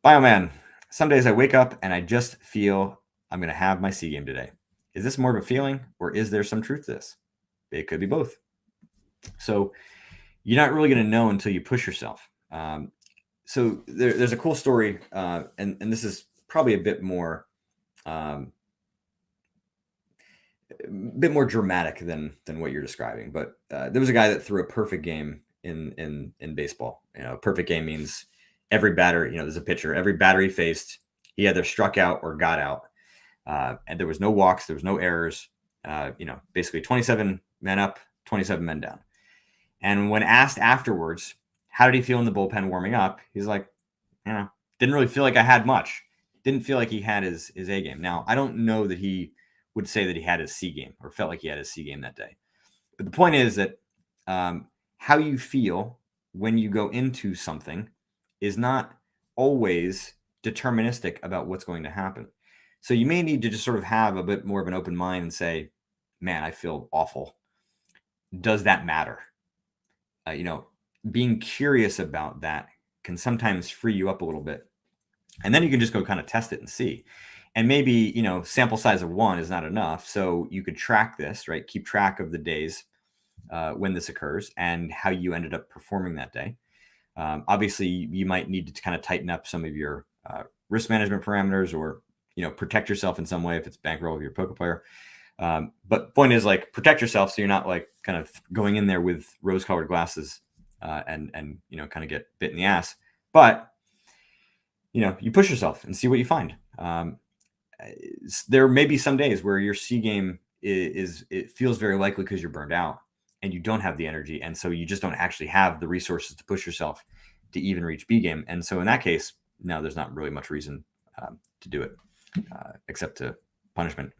Bioman, some days I wake up and I just feel I'm going to have my C game today. Is this more of a feeling or is there some truth to this? It could be both. So you're not really going to know until you push yourself. So there's a cool story, and this is probably a bit more dramatic than what you're describing. But there was a guy that threw a perfect game in baseball. You know, perfect game means every batter. You know, there's a pitcher. Every batter he faced, he either struck out or got out, and there was no walks, there was no errors. Basically 27 men up, 27 men down. And when asked afterwards, how did he feel in the bullpen warming up? He's like, didn't really feel like I had much. Didn't feel like he had his A game. Now, I don't know that he would say that he had his C game or felt like he had his C game that day. But the point is that how you feel when you go into something is not always deterministic about what's going to happen. So you may need to just sort of have a bit more of an open mind and say, man, I feel awful. Does that matter? Being curious about that can sometimes free you up a little bit. And then you can just go kind of test it and see. And maybe, sample size of 1 is not enough. So you could track this, right? Keep track of the days when this occurs and how you ended up performing that day. Obviously, you might need to kind of tighten up some of your risk management parameters or, protect yourself in some way if it's bankroll if you're a poker player. But point is, like, protect yourself so you're not like kind of going in there with rose-colored glasses and kind of get bit in the ass. But you push yourself and see what you find. There may be some days where your C game it feels very likely because you're burned out and you don't have the energy, and so you just don't actually have the resources to push yourself to even reach B game. And so in that case, no, there's not really much reason to do it except to punishment.